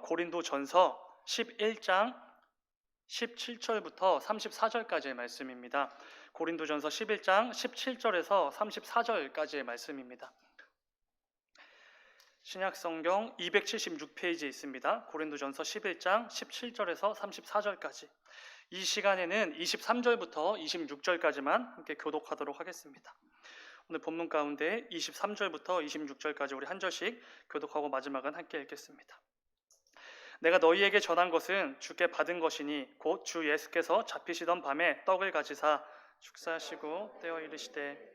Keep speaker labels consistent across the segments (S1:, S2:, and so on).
S1: 고린도전서 11장 17절부터 34절까지의 말씀입니다. 고린도전서 11장 17절에서 34절까지의 말씀입니다. 신약성경 276페이지에 있습니다. 고린도전서 11장 17절에서 34절까지. 이 시간에는 23절부터 26절까지만 함께 교독하도록 하겠습니다. 오늘 본문 가운데 23절부터 26절까지 우리 한 절씩 교독하고 마지막은 함께 읽겠습니다. 내가 너희에게 전한 것은 주께 받은 것이니 곧 주 예수께서 잡히시던 밤에 떡을 가지사 축사하시고 떼어 이르시되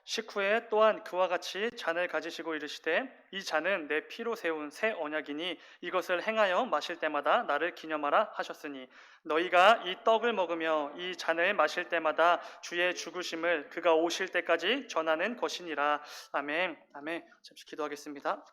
S1: 식후에 또한 그와 같이 잔을 가지시고 이르시되 이 잔은 내 피로 세운 새 언약이니 이것을 행하여 마실 때마다 나를 기념하라 하셨으니 너희가 이 떡을 먹으며 이 잔을 마실 때마다 주의 죽으심을 그가 오실 때까지 전하는 것이니라. 아멘. 아멘. 잠시 기도하겠습니다.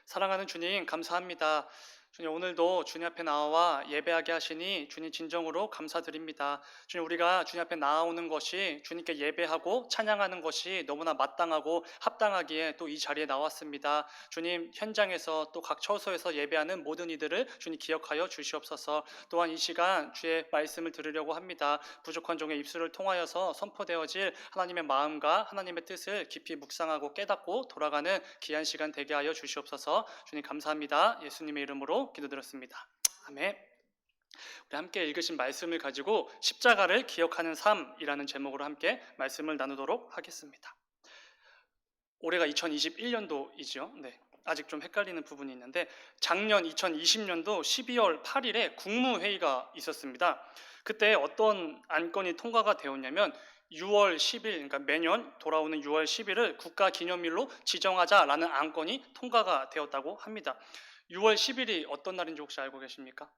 S1: 사랑하는 주님, 감사합니다. 주님, 오늘도 주님 앞에 나와 예배하게 하시니 주님 진정으로 감사드립니다. 주님, 우리가 주님 앞에 나오는 것이 주님께 예배하고 찬양하는 것이 너무나 마땅하고 합당하기에 또 이 자리에 나왔습니다. 주님, 현장에서 또 각 처소에서 예배하는 모든 이들을 주님 기억하여 주시옵소서. 또한 이 시간 주의 말씀을 들으려고 합니다. 부족한 종의 입술을 통하여서 선포되어질 하나님의 마음과 하나님의 뜻을 깊이 묵상하고 깨닫고 돌아가는 귀한 시간 되게 하여 주시옵소서. 주님 감사합니다. 예수님의 이름으로 기도드렸습니다. 아멘. 우리 함께 읽으신 말씀을 가지고 십자가를 기억하는 삶이라는 제목으로 함께 말씀을 나누도록 하겠습니다. 올해가 2021년도이죠. 네. 아직 좀 헷갈리는 부분이 있는데 작년 2020년도 12월 8일에 국무회의가 있었습니다. 그때 어떤 안건이 통과가 되었냐면 6월 10일, 그러니까 매년 돌아오는 6월 10일을 국가기념일로 지정하자라는 안건이 통과가 되었다고 합니다. 6월 10일이 어떤 날인지 혹시 알고 계십니까?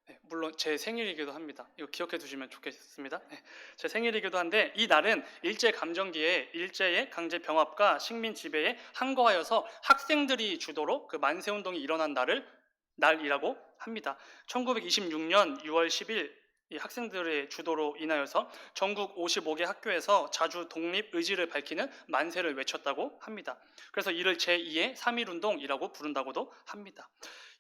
S1: 네, 물론 제 생일이기도 합니다. 이거 기억해 두시면 좋겠습니다. 네, 제 생일이기도 한데 이 날은 일제감정기에 일제의 강제 병합과 식민 지배에 항거하여서 학생들이 주도로 그 만세운동이 일어난 날이라고 합니다. 1926년 6월 10일 이 학생들의 주도로 인하여서 전국 55개 학교에서 자주 독립 의지를 밝히는 만세를 외쳤다고 합니다. 그래서 이를 제2의 3.1운동이라고 부른다고도 합니다.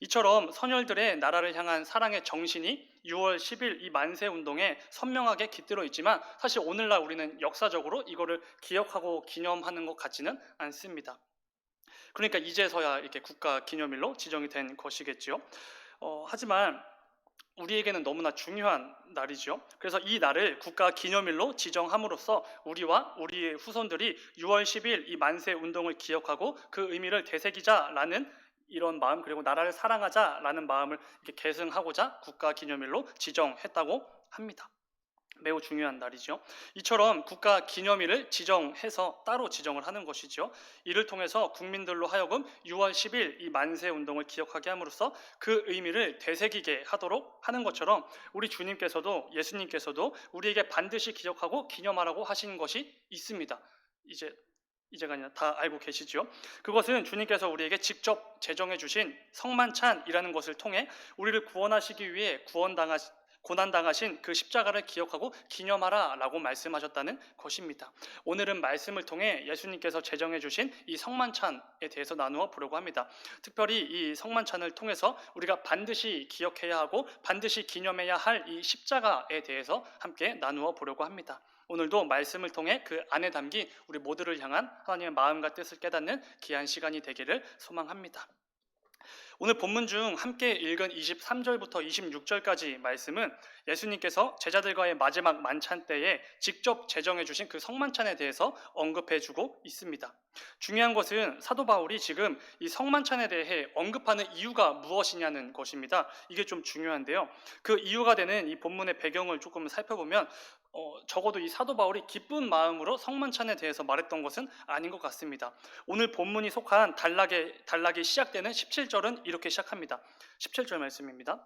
S1: 이처럼 선열들의 나라를 향한 사랑의 정신이 6월 10일 이 만세운동에 선명하게 깃들어 있지만 사실 오늘날 우리는 역사적으로 이거를 기억하고 기념하는 것 같지는 않습니다. 그러니까 이제서야 이렇게 국가기념일로 지정이 된 것이겠지요. 하지만 우리에게는 너무나 중요한 날이죠. 그래서 이 날을 국가기념일로 지정함으로써 우리와 우리의 후손들이 6월 10일 이 만세 운동을 기억하고 그 의미를 되새기자라는 이런 마음, 그리고 나라를 사랑하자라는 마음을 이렇게 계승하고자 국가기념일로 지정했다고 합니다. 매우 중요한 날이죠. 이처럼 국가기념일을 지정해서 따로 지정을 하는 것이죠. 이를 통해서 국민들로 하여금 6월 10일 이 만세운동을 기억하게 함으로써 그 의미를 되새기게 하도록 하는 것처럼 우리 주님께서도 예수님께서도 우리에게 반드시 기억하고 기념하라고 하신 것이 있습니다. 이제가 아니라 다 알고 계시죠. 그것은 주님께서 우리에게 직접 제정해 주신 성만찬이라는 것을 통해 우리를 구원하시기 위해 고난당하신 그 십자가를 기억하고 기념하라 라고 말씀하셨다는 것입니다. 오늘은 말씀을 통해 예수님께서 제정해 주신 이 성만찬에 대해서 나누어 보려고 합니다. 특별히 이 성만찬을 통해서 우리가 반드시 기억해야 하고 반드시 기념해야 할 이 십자가에 대해서 함께 나누어 보려고 합니다. 오늘도 말씀을 통해 그 안에 담긴 우리 모두를 향한 하나님의 마음과 뜻을 깨닫는 귀한 시간이 되기를 소망합니다. 오늘 본문 중 함께 읽은 23절부터 26절까지 말씀은 예수님께서 제자들과의 마지막 만찬 때에 직접 제정해 주신 그 성만찬에 대해서 언급해 주고 있습니다. 중요한 것은 사도 바울이 지금 이 성만찬에 대해 언급하는 이유가 무엇이냐는 것입니다. 이게 좀 중요한데요. 그 이유가 되는 이 본문의 배경을 조금 살펴보면 적어도 이 사도 바울이 기쁜 마음으로 성만찬에 대해서 말했던 것은 아닌 것 같습니다. 오늘 본문이 속한 단락이 시작되는 17절은 이렇게 시작합니다. 17절 말씀입니다.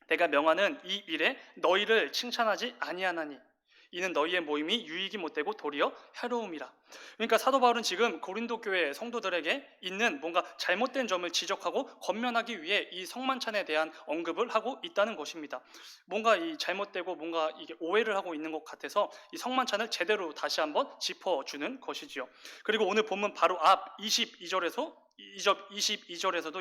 S1: 내가 명하는 이 일에 너희를 칭찬하지 아니하나니 이는 너희의 모임이 유익이 못되고 도리어 해로움이라. 그러니까 사도 바울은 지금 고린도 교회 성도들에게 있는 뭔가 잘못된 점을 지적하고 권면하기 위해 이 성만찬에 대한 언급을 하고 있다는 것입니다. 뭔가 이 잘못되고 뭔가 이게 오해를 하고 있는 것 같아서 이 성만찬을 제대로 다시 한번 짚어주는 것이지요. 그리고 오늘 본문 바로 앞 22절에서도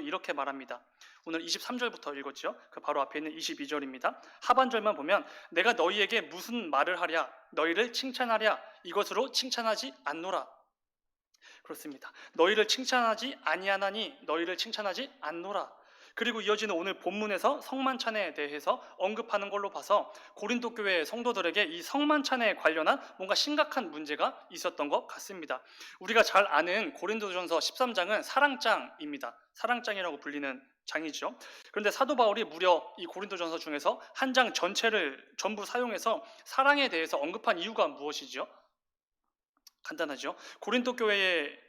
S1: 이렇게 말합니다. 오늘 23절부터 읽었죠. 그 바로 앞에 있는 22절입니다. 하반절만 보면 내가 너희에게 무슨 말을 하랴 너희를 칭찬하랴 이것으로 칭찬하지 않노라. 그렇습니다. 너희를 칭찬하지 아니하나니 너희를 칭찬하지 않노라. 그리고 이어지는 오늘 본문에서 성만찬에 대해서 언급하는 걸로 봐서 고린도 교회 성도들에게 이 성만찬에 관련한 뭔가 심각한 문제가 있었던 것 같습니다. 우리가 잘 아는 고린도전서 13장은 사랑장입니다. 사랑장이라고 불리는 장이죠. 그런데 사도 바울이 무려 이 고린도전서 중에서 한 장 전체를 전부 사용해서 사랑에 대해서 언급한 이유가 무엇이죠? 간단하죠. 고린도 교회의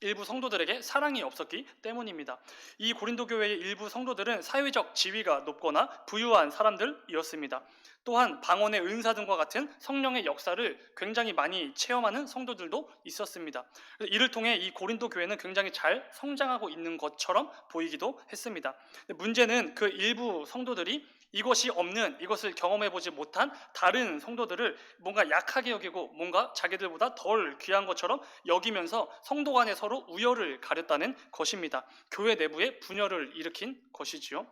S1: 일부 성도들에게 사랑이 없었기 때문입니다. 이 고린도 교회의 일부 성도들은 사회적 지위가 높거나 부유한 사람들이었습니다. 또한 방언의 은사 등과 같은 성령의 역사를 굉장히 많이 체험하는 성도들도 있었습니다. 이를 통해 이 고린도 교회는 굉장히 잘 성장하고 있는 것처럼 보이기도 했습니다. 문제는 그 일부 성도들이 이것이 없는, 이것을 경험해보지 못한 다른 성도들을 뭔가 약하게 여기고 뭔가 자기들보다 덜 귀한 것처럼 여기면서 성도 간에 서로 우열을 가렸다는 것입니다. 교회 내부에 분열을 일으킨 것이지요.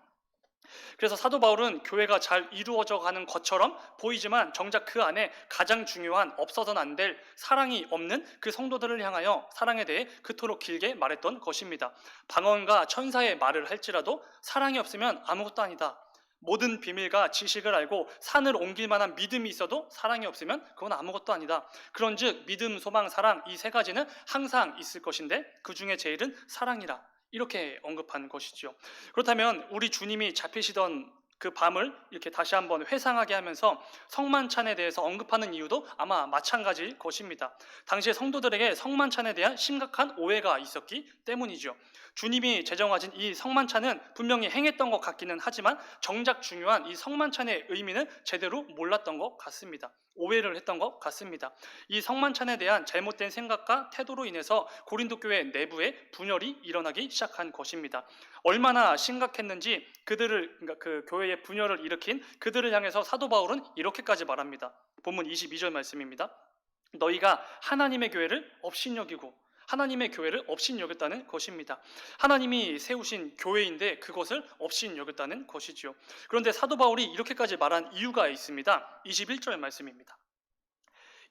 S1: 그래서 사도 바울은 교회가 잘 이루어져 가는 것처럼 보이지만 정작 그 안에 가장 중요한 없어서는 안 될 사랑이 없는 그 성도들을 향하여 사랑에 대해 그토록 길게 말했던 것입니다. 방언과 천사의 말을 할지라도 사랑이 없으면 아무것도 아니다. 모든 비밀과 지식을 알고 산을 옮길 만한 믿음이 있어도 사랑이 없으면 그건 아무것도 아니다. 그런즉 믿음, 소망, 사랑 이 세 가지는 항상 있을 것인데 그 중에 제일은 사랑이라. 이렇게 언급한 것이죠. 그렇다면 우리 주님이 잡히시던 그 밤을 이렇게 다시 한번 회상하게 하면서 성만찬에 대해서 언급하는 이유도 아마 마찬가지일 것입니다. 당시에 성도들에게 성만찬에 대한 심각한 오해가 있었기 때문이죠. 주님이 제정하신 이 성만찬은 분명히 행했던 것 같기는 하지만 정작 중요한 이 성만찬의 의미는 제대로 몰랐던 것 같습니다. 오해를 했던 것 같습니다. 이 성만찬에 대한 잘못된 생각과 태도로 인해서 고린도 교회 내부에 분열이 일어나기 시작한 것입니다. 얼마나 심각했는지 그러니까 그 교회의 분열을 일으킨 그들을 향해서 사도 바울은 이렇게까지 말합니다. 본문 22절 말씀입니다. 너희가 하나님의 교회를 업신여기고 하나님의 교회를 업신여겼다는 것입니다. 하나님이 세우신 교회인데 그것을 업신여겼다는 것이죠. 그런데 사도 바울이 이렇게까지 말한 이유가 있습니다. 21절 말씀입니다.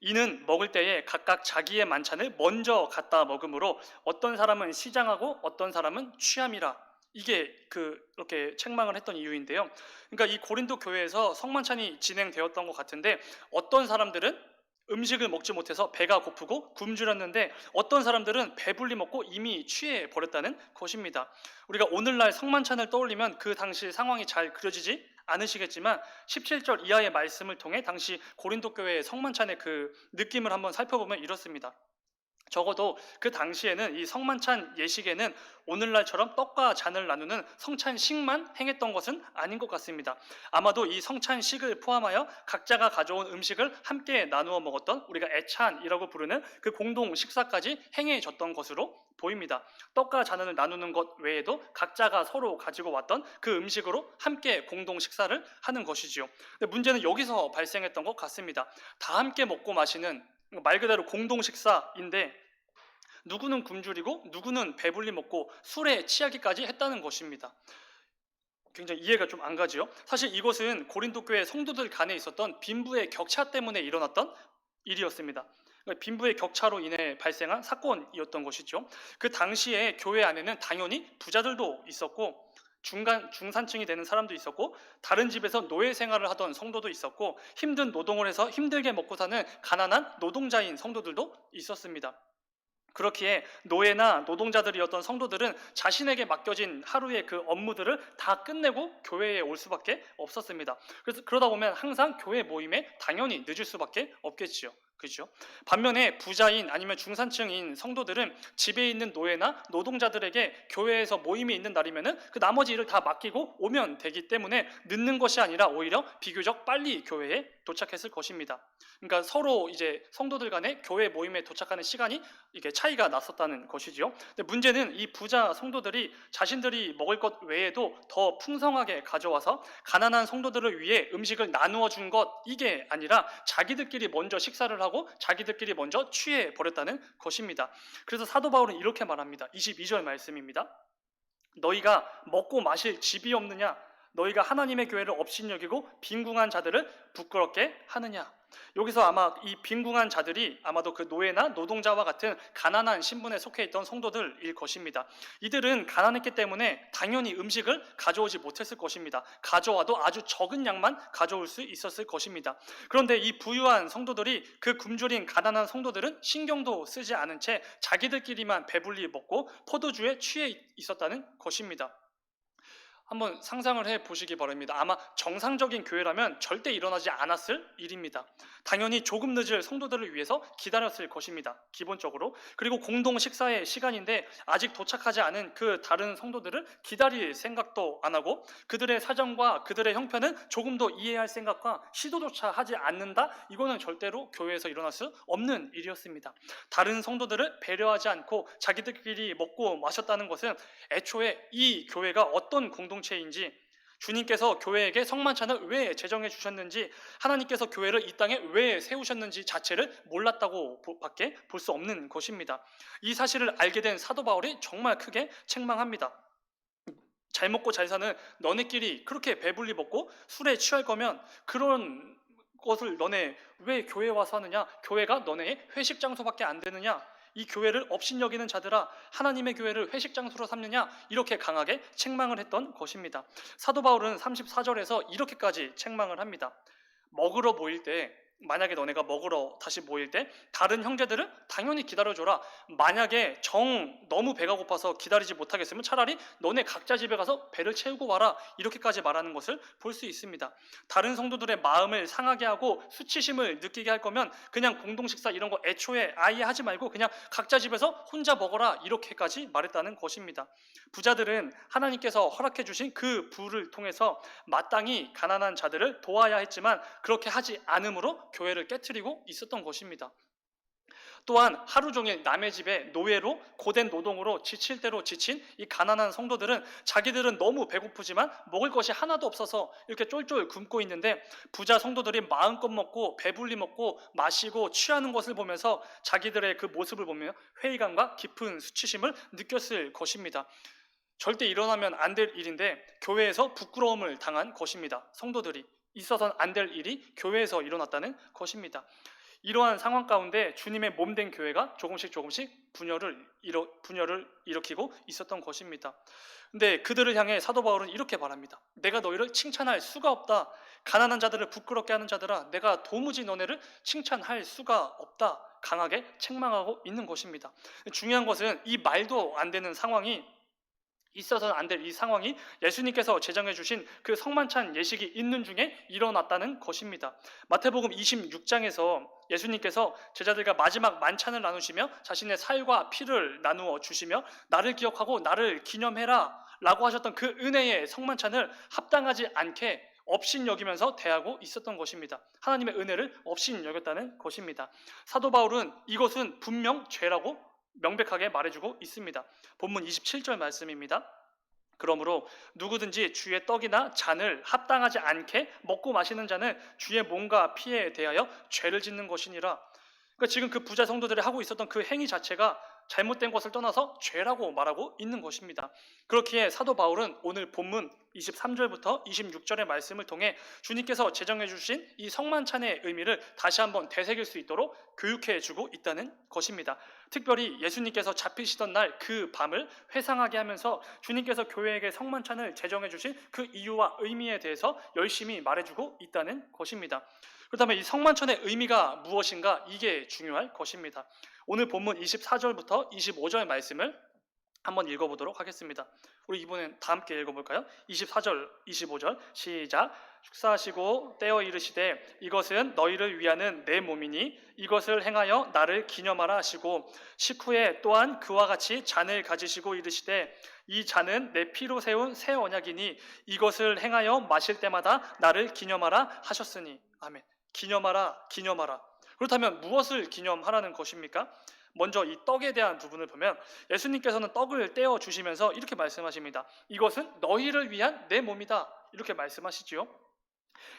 S1: 이는 먹을 때에 각각 자기의 만찬을 먼저 갖다 먹으므로 어떤 사람은 시장하고 어떤 사람은 취함이라. 이게 그렇게 책망을 했던 이유인데요. 그러니까 이 고린도 교회에서 성만찬이 진행되었던 것 같은데 어떤 사람들은 음식을 먹지 못해서 배가 고프고 굶주렸는데 어떤 사람들은 배불리 먹고 이미 취해 버렸다는 것입니다. 우리가 오늘날 성만찬을 떠올리면 그 당시 상황이 잘 그려지지 않으시겠지만 17절 이하의 말씀을 통해 당시 고린도 교회의 성만찬의 그 느낌을 한번 살펴보면 이렇습니다. 적어도 그 당시에는 이 성만찬 예식에는 오늘날처럼 떡과 잔을 나누는 성찬식만 행했던 것은 아닌 것 같습니다. 아마도 이 성찬식을 포함하여 각자가 가져온 음식을 함께 나누어 먹었던 우리가 애찬이라고 부르는 그 공동 식사까지 행해졌던 것으로 보입니다. 떡과 잔을 나누는 것 외에도 각자가 서로 가지고 왔던 그 음식으로 함께 공동 식사를 하는 것이지요. 근데 문제는 여기서 발생했던 것 같습니다. 다 함께 먹고 마시는 말 그대로 공동 식사인데 누구는 굶주리고 누구는 배불리 먹고 술에 취하기까지 했다는 것입니다. 굉장히 이해가 좀 안 가지요. 사실 이것은 고린도 교회 성도들 간에 있었던 빈부의 격차 때문에 일어났던 일이었습니다. 빈부의 격차로 인해 발생한 사건이었던 것이죠. 그 당시에 교회 안에는 당연히 부자들도 있었고 중산층이 되는 사람도 있었고 다른 집에서 노예 생활을 하던 성도도 있었고 힘든 노동을 해서 힘들게 먹고 사는 가난한 노동자인 성도들도 있었습니다. 그렇기에 노예나 노동자들이었던 성도들은 자신에게 맡겨진 하루의 그 업무들을 다 끝내고 교회에 올 수밖에 없었습니다. 그래서 그러다 보면 항상 교회 모임에 당연히 늦을 수밖에 없겠지요. 그죠? 반면에 부자인 아니면 중산층인 성도들은 집에 있는 노예나 노동자들에게 교회에서 모임이 있는 날이면은 그 나머지 일을 다 맡기고 오면 되기 때문에 늦는 것이 아니라 오히려 비교적 빨리 교회에 도착했을 것입니다. 그러니까 서로 이제 성도들 간의 교회 모임에 도착하는 시간이 이게 차이가 났었다는 것이지요. 근데 문제는 이 부자 성도들이 자신들이 먹을 것 외에도 더 풍성하게 가져와서 가난한 성도들을 위해 음식을 나누어 준 것, 이게 아니라 자기들끼리 먼저 식사를 하고 자기들끼리 먼저 취해 버렸다는 것입니다. 그래서 사도 바울은 이렇게 말합니다. 22절 말씀입니다. 너희가 먹고 마실 집이 없느냐? 너희가 하나님의 교회를 업신여기고 빈궁한 자들을 부끄럽게 하느냐? 여기서 아마 이 빈궁한 자들이 아마도 그 노예나 노동자와 같은 가난한 신분에 속해 있던 성도들일 것입니다. 이들은 가난했기 때문에 당연히 음식을 가져오지 못했을 것입니다. 가져와도 아주 적은 양만 가져올 수 있었을 것입니다. 그런데 이 부유한 성도들이 그 굶주린 가난한 성도들은 신경도 쓰지 않은 채 자기들끼리만 배불리 먹고 포도주에 취해 있었다는 것입니다. 한번 상상을 해 보시기 바랍니다. 아마 정상적인 교회라면 절대 일어나지 않았을 일입니다. 당연히 조금 늦을 성도들을 위해서 기다렸을 것입니다. 기본적으로. 그리고 공동 식사의 시간인데 아직 도착하지 않은 그 다른 성도들을 기다릴 생각도 안 하고 그들의 사정과 그들의 형편은 조금도 이해할 생각과 시도조차 하지 않는다? 이거는 절대로 교회에서 일어날 수 없는 일이었습니다. 다른 성도들을 배려하지 않고 자기들끼리 먹고 마셨다는 것은 애초에 이 교회가 어떤 공동체인지, 주님께서 교회에게 성만찬을 왜 제정해 주셨는지, 하나님께서 교회를 이 땅에 왜 세우셨는지 자체를 몰랐다고 밖에 볼 수 없는 것입니다. 이 사실을 알게 된 사도 바울이 정말 크게 책망합니다. 잘 먹고 잘 사는 너네끼리 그렇게 배불리 먹고 술에 취할 거면 그런 것을 너네 왜 교회에 와서 하느냐? 교회가 너네의 회식 장소밖에 안 되느냐? 이 교회를 업신여기는 자들아, 하나님의 교회를 회식 장소로 삼느냐? 이렇게 강하게 책망을 했던 것입니다. 사도 바울은 34절에서 이렇게까지 책망을 합니다. 먹으러 모일 때, 만약에 너네가 먹으러 다시 모일 때 다른 형제들을 당연히 기다려줘라. 만약에 너무 배가 고파서 기다리지 못하겠으면 차라리 너네 각자 집에 가서 배를 채우고 와라. 이렇게까지 말하는 것을 볼 수 있습니다. 다른 성도들의 마음을 상하게 하고 수치심을 느끼게 할 거면 그냥 공동식사 이런 거 애초에 아예 하지 말고 그냥 각자 집에서 혼자 먹어라. 이렇게까지 말했다는 것입니다. 부자들은 하나님께서 허락해 주신 그 부를 통해서 마땅히 가난한 자들을 도와야 했지만 그렇게 하지 않으므로 교회를 깨트리고 있었던 것입니다. 또한 하루 종일 남의 집에 노예로 고된 노동으로 지칠 대로 지친 이 가난한 성도들은 자기들은 너무 배고프지만 먹을 것이 하나도 없어서 이렇게 쫄쫄 굶고 있는데 부자 성도들이 마음껏 먹고 배불리 먹고 마시고 취하는 것을 보면서 자기들의 그 모습을 보며 회의감과 깊은 수치심을 느꼈을 것입니다. 절대 일어나면 안 될 일인데 교회에서 부끄러움을 당한 것입니다. 성도들이 있어서는 안 될 일이 교회에서 일어났다는 것입니다. 이러한 상황 가운데 주님의 몸된 교회가 조금씩 분열을 일으키고 있었던 것입니다. 근데 그들을 향해 사도 바울은 이렇게 말합니다. 내가 너희를 칭찬할 수가 없다. 가난한 자들을 부끄럽게 하는 자들아, 내가 도무지 너네를 칭찬할 수가 없다. 강하게 책망하고 있는 것입니다. 중요한 것은 이 말도 안 되는 상황이 있어서는 안 될 이 상황이 예수님께서 제정해 주신 그 성만찬 예식이 있는 중에 일어났다는 것입니다. 마태복음 26장에서 예수님께서 제자들과 마지막 만찬을 나누시며 자신의 살과 피를 나누어 주시며 나를 기억하고 나를 기념해라 라고 하셨던 그 은혜의 성만찬을 합당하지 않게 업신여기면서 대하고 있었던 것입니다. 하나님의 은혜를 업신여겼다는 것입니다. 사도 바울은 이것은 분명 죄라고 명백하게 말해주고 있습니다. 본문 27절 말씀입니다. 그러므로 누구든지 주의 떡이나 잔을 합당하지 않게 먹고 마시는 자는 주의 몸과 피에 대하여 죄를 짓는 것이니라. 그러니까 지금 그 부자 성도들이 하고 있었던 그 행위 자체가 잘못된 것을 떠나서 죄라고 말하고 있는 것입니다. 그렇기에 사도 바울은 오늘 본문 23절부터 26절의 말씀을 통해 주님께서 제정해 주신 이 성만찬의 의미를 다시 한번 되새길 수 있도록 교육해 주고 있다는 것입니다. 특별히 예수님께서 잡히시던 날 그 밤을 회상하게 하면서 주님께서 교회에게 성만찬을 제정해 주신 그 이유와 의미에 대해서 열심히 말해주고 있다는 것입니다. 그렇다면 이 성만찬의 의미가 무엇인가? 이게 중요할 것입니다. 오늘 본문 24절부터 25절 말씀을 한번 읽어보도록 하겠습니다. 우리 이번엔 다 함께 읽어볼까요? 24절, 25절 시작. 축사하시고 떼어 이르시되 이것은 너희를 위하는 내 몸이니 이것을 행하여 나를 기념하라 하시고 식후에 또한 그와 같이 잔을 가지시고 이르시되 이 잔은 내 피로 세운 새 언약이니 이것을 행하여 마실 때마다 나를 기념하라 하셨으니. 아멘. 기념하라, 기념하라. 그렇다면 무엇을 기념하라는 것입니까? 먼저 이 떡에 대한 부분을 보면 예수님께서는 떡을 떼어 주시면서 이렇게 말씀하십니다. 이것은 너희를 위한 내 몸이다. 이렇게 말씀하시지요.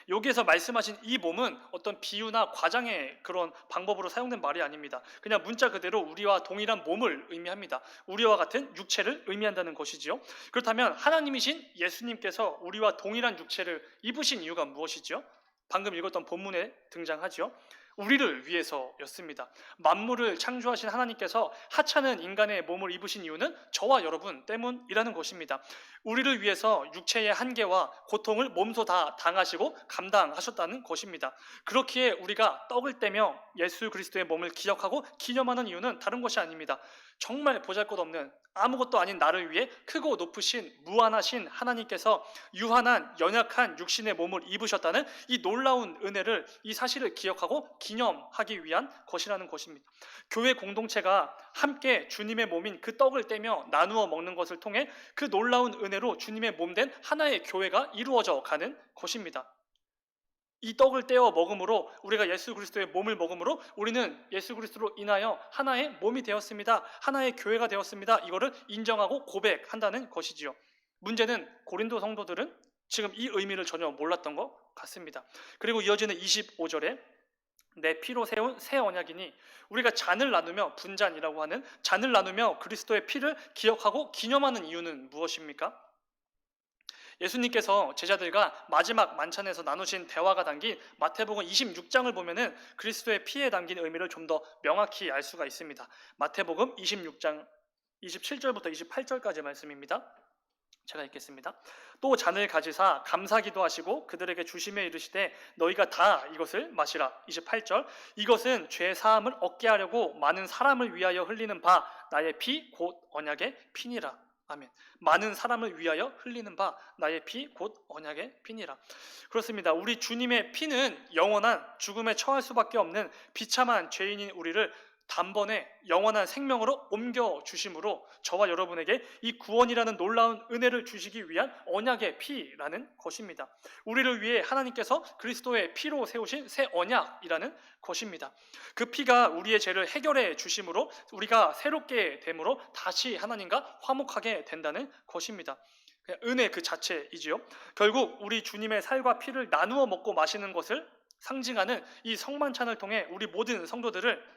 S1: 여기에서 말씀하신 이 몸은 어떤 비유나 과장의 그런 방법으로 사용된 말이 아닙니다. 그냥 문자 그대로 우리와 동일한 몸을 의미합니다. 우리와 같은 육체를 의미한다는 것이지요. 그렇다면 하나님이신 예수님께서 우리와 동일한 육체를 입으신 이유가 무엇이죠? 방금 읽었던 본문에 등장하죠. 우리를 위해서였습니다. 만물을 창조하신 하나님께서 하찮은 인간의 몸을 입으신 이유는 저와 여러분 때문이라는 것입니다. 우리를 위해서 육체의 한계와 고통을 몸소 다 당하시고 감당하셨다는 것입니다. 그렇기에 우리가 떡을 떼며 예수 그리스도의 몸을 기억하고 기념하는 이유는 다른 것이 아닙니다. 정말 보잘것없는 아무것도 아닌 나를 위해 크고 높으신 무한하신 하나님께서 유한한 연약한 육신의 몸을 입으셨다는 이 놀라운 은혜를, 이 사실을 기억하고 기념하기 위한 것이라는 것입니다. 교회 공동체가 함께 주님의 몸인 그 떡을 떼며 나누어 먹는 것을 통해 그 놀라운 은혜로 주님의 몸된 하나의 교회가 이루어져 가는 것입니다. 이 떡을 떼어 먹음으로, 우리가 예수 그리스도의 몸을 먹음으로 우리는 예수 그리스도로 인하여 하나의 몸이 되었습니다. 하나의 교회가 되었습니다. 이거를 인정하고 고백한다는 것이지요. 문제는 고린도 성도들은 지금 이 의미를 전혀 몰랐던 것 같습니다. 그리고 이어지는 25절에 내 피로 세운 새 언약이니, 우리가 잔을 나누며, 분잔이라고 하는 잔을 나누며 그리스도의 피를 기억하고 기념하는 이유는 무엇입니까? 예수님께서 제자들과 마지막 만찬에서 나누신 대화가 담긴 마태복음 26장을 보면은 그리스도의 피에 담긴 의미를 좀 더 명확히 알 수가 있습니다. 마태복음 26장 27절부터 28절까지 말씀입니다. 제가 읽겠습니다. 또 잔을 가지사 감사기도 하시고 그들에게 주시며 이르시되 너희가 다 이것을 마시라. 28절, 이것은 죄 사함을 얻게 하려고 많은 사람을 위하여 흘리는 바 나의 피 곧 언약의 피니라. 아멘. 많은 사람을 위하여 흘리는 바 나의 피 곧 언약의 피니라. 그렇습니다. 우리 주님의 피는 영원한 죽음에 처할 수밖에 없는 비참한 죄인인 우리를 단번에 영원한 생명으로 옮겨 주심으로 저와 여러분에게 이 구원이라는 놀라운 은혜를 주시기 위한 언약의 피라는 것입니다. 우리를 위해 하나님께서 그리스도의 피로 세우신 새 언약이라는 것입니다. 그 피가 우리의 죄를 해결해 주심으로 우리가 새롭게 됨으로 다시 하나님과 화목하게 된다는 것입니다. 은혜 그 자체이지요. 결국 우리 주님의 살과 피를 나누어 먹고 마시는 것을 상징하는 이 성만찬을 통해 우리 모든 성도들을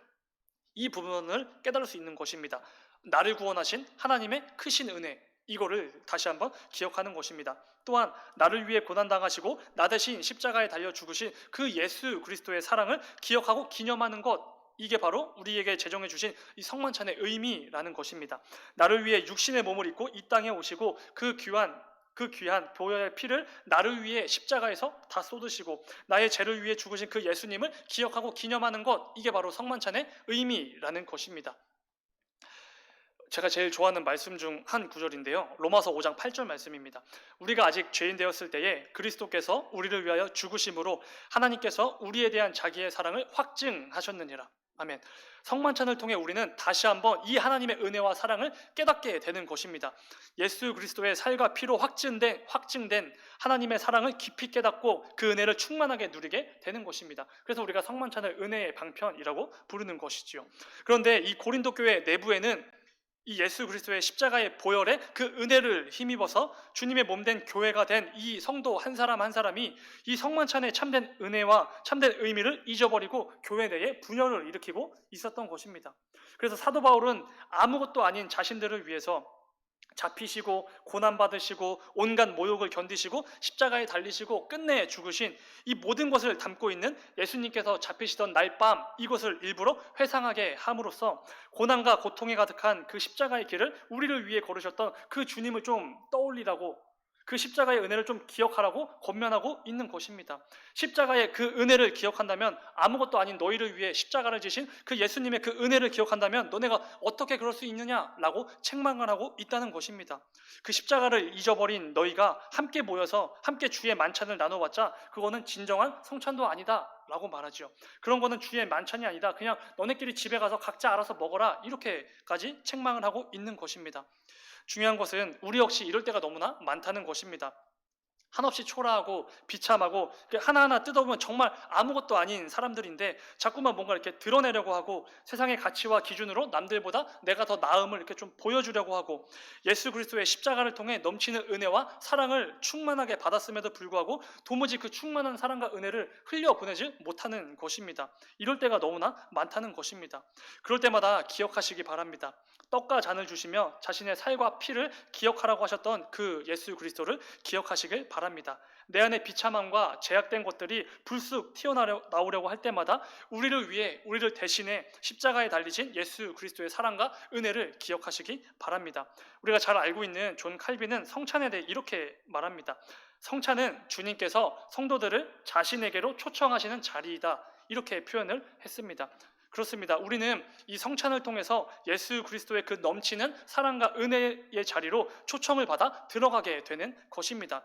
S1: 이 부분을 깨달을 수 있는 것입니다. 나를 구원하신 하나님의 크신 은혜, 이거를 다시 한번 기억하는 것입니다. 또한 나를 위해 고난당하시고 나 대신 십자가에 달려 죽으신 그 예수 그리스도의 사랑을 기억하고 기념하는 것, 이게 바로 우리에게 제정해 주신 이 성만찬의 의미라는 것입니다. 나를 위해 육신의 몸을 입고 이 땅에 오시고 그 귀한 보혈의 피를 나를 위해 십자가에서 다 쏟으시고 나의 죄를 위해 죽으신 그 예수님을 기억하고 기념하는 것, 이게 바로 성만찬의 의미라는 것입니다. 제가 제일 좋아하는 말씀 중 한 구절인데요. 로마서 5장 8절 말씀입니다. 우리가 아직 죄인 되었을 때에 그리스도께서 우리를 위하여 죽으심으로 하나님께서 우리에 대한 자기의 사랑을 확증하셨느니라. 아멘. 성만찬을 통해 우리는 다시 한번 이 하나님의 은혜와 사랑을 깨닫게 되는 것입니다. 예수 그리스도의 살과 피로 확증된 하나님의 사랑을 깊이 깨닫고 그 은혜를 충만하게 누리게 되는 것입니다. 그래서 우리가 성만찬을 은혜의 방편이라고 부르는 것이지요. 그런데 이 고린도 교회 내부에는 이 예수 그리스도의 십자가의 보혈에 그 은혜를 힘입어서 주님의 몸된 교회가 된 이 성도 한 사람 한 사람이 이 성만찬의 참된 은혜와 참된 의미를 잊어버리고 교회 내에 분열을 일으키고 있었던 것입니다. 그래서 사도 바울은 아무것도 아닌 자신들을 위해서 잡히시고 고난받으시고 온갖 모욕을 견디시고 십자가에 달리시고 끝내 죽으신 이 모든 것을 담고 있는 예수님께서 잡히시던 날 밤, 이것을 일부러 회상하게 함으로써 고난과 고통에 가득한 그 십자가의 길을 우리를 위해 걸으셨던 그 주님을 좀 떠올리라고, 그 십자가의 은혜를 좀 기억하라고 권면하고 있는 것입니다. 십자가의 그 은혜를 기억한다면, 아무것도 아닌 너희를 위해 십자가를 지신 그 예수님의 그 은혜를 기억한다면 너네가 어떻게 그럴 수 있느냐라고 책망을 하고 있다는 것입니다. 그 십자가를 잊어버린 너희가 함께 모여서 함께 주의 만찬을 나눠봤자 그거는 진정한 성찬도 아니다 라고 말하죠. 그런 거는 주의 만찬이 아니다, 그냥 너네끼리 집에 가서 각자 알아서 먹어라, 이렇게까지 책망을 하고 있는 것입니다. 중요한 것은 우리 역시 이럴 때가 너무나 많다는 것입니다. 한없이 초라하고 비참하고 하나하나 뜯어보면 정말 아무것도 아닌 사람들인데 자꾸만 뭔가 이렇게 드러내려고 하고 세상의 가치와 기준으로 남들보다 내가 더 나음을 이렇게 좀 보여주려고 하고 예수 그리스도의 십자가를 통해 넘치는 은혜와 사랑을 충만하게 받았음에도 불구하고 도무지 그 충만한 사랑과 은혜를 흘려보내지 못하는 것입니다. 이럴 때가 너무나 많다는 것입니다. 그럴 때마다 기억하시기 바랍니다. 떡과 잔을 주시며 자신의 살과 피를 기억하라고 하셨던 그 예수 그리스도를 기억하시길 바랍니다. 내 안에 비참함과 제약된 것들이 불쑥 튀어나오려고 할 때마다 우리를 위해 우리를 대신해 십자가에 달리신 예수 그리스도의 사랑과 은혜를 기억하시기 바랍니다. 우리가 잘 알고 있는 존 칼빈은 성찬에 대해 이렇게 말합니다. 성찬은 주님께서 성도들을 자신에게로 초청하시는 자리이다. 이렇게 표현을 했습니다. 그렇습니다. 우리는 이 성찬을 통해서 예수 그리스도의 그 넘치는 사랑과 은혜의 자리로 초청을 받아 들어가게 되는 것입니다.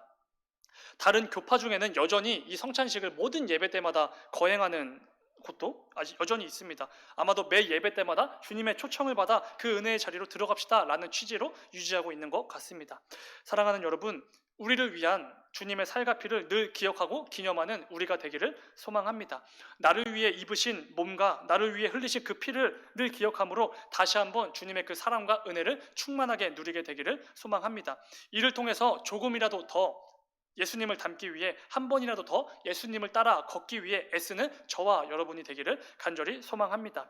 S1: 다른 교파 중에는 여전히 이 성찬식을 모든 예배 때마다 거행하는 곳도 아직 여전히 있습니다. 아마도 매 예배 때마다 주님의 초청을 받아 그 은혜의 자리로 들어갑시다 라는 취지로 유지하고 있는 것 같습니다. 사랑하는 여러분, 우리를 위한 주님의 살과 피를 늘 기억하고 기념하는 우리가 되기를 소망합니다. 나를 위해 입으신 몸과 나를 위해 흘리신 그 피를 늘 기억함으로 다시 한번 주님의 그 사랑과 은혜를 충만하게 누리게 되기를 소망합니다. 이를 통해서 조금이라도 더 예수님을 닮기 위해 한 번이라도 더 예수님을 따라 걷기 위해 애쓰는 저와 여러분이 되기를 간절히 소망합니다.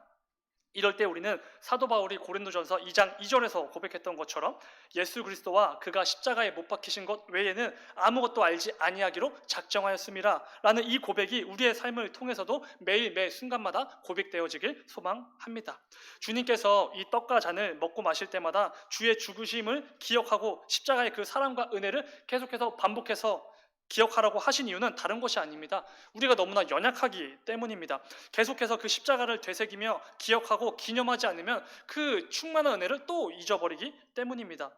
S1: 이럴 때 우리는 사도 바울이 고린도전서 2장 2절에서 고백했던 것처럼 예수 그리스도와 그가 십자가에 못 박히신 것 외에는 아무것도 알지 아니하기로 작정하였음이라 라는 이 고백이 우리의 삶을 통해서도 매일 매 순간마다 고백되어지길 소망합니다. 주님께서 이 떡과 잔을 먹고 마실 때마다 주의 죽으심을 기억하고 십자가의 그 사랑과 은혜를 계속해서 반복해서 기억하라고 하신 이유는 다른 것이 아닙니다. 우리가 너무나 연약하기 때문입니다. 계속해서 그 십자가를 되새기며 기억하고 기념하지 않으면 그 충만한 은혜를 또 잊어버리기 때문입니다.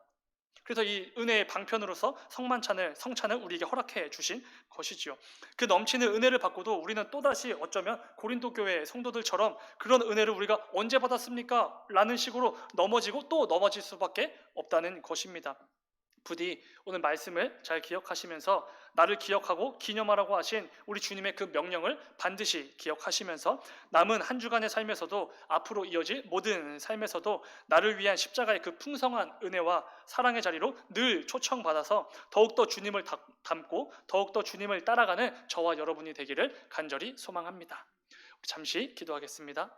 S1: 그래서 이 은혜의 방편으로서 성찬을 우리에게 허락해 주신 것이지요. 그 넘치는 은혜를 받고도 우리는 또다시 어쩌면 고린도 교회 성도들처럼 그런 은혜를 우리가 언제 받았습니까? 라는 식으로 넘어지고 또 넘어질 수밖에 없다는 것입니다. 부디 오늘 말씀을 잘 기억하시면서 나를 기억하고 기념하라고 하신 우리 주님의 그 명령을 반드시 기억하시면서 남은 한 주간의 삶에서도 앞으로 이어질 모든 삶에서도 나를 위한 십자가의 그 풍성한 은혜와 사랑의 자리로 늘 초청받아서 더욱더 주님을 닮고 더욱더 주님을 따라가는 저와 여러분이 되기를 간절히 소망합니다. 잠시 기도하겠습니다.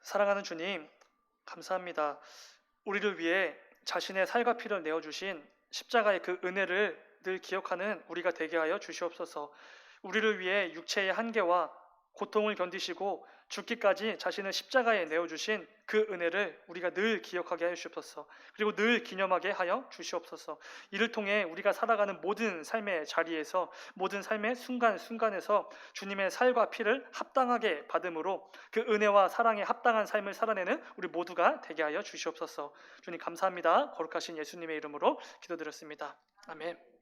S1: 사랑하는 주님, 감사합니다. 우리를 위해 자신의 살과 피를 내어주신 십자가의 그 은혜를 늘 기억하는 우리가 되게 하여 주시옵소서. 우리를 위해 육체의 한계와 고통을 견디시고 죽기까지 자신을 십자가에 내어주신 그 은혜를 우리가 늘 기억하게 하여 주시옵소서. 그리고 늘 기념하게 하여 주시옵소서. 이를 통해 우리가 살아가는 모든 삶의 자리에서 모든 삶의 순간순간에서 주님의 살과 피를 합당하게 받음으로 그 은혜와 사랑에 합당한 삶을 살아내는 우리 모두가 되게 하여 주시옵소서. 주님 감사합니다. 거룩하신 예수님의 이름으로 기도드렸습니다. 아멘.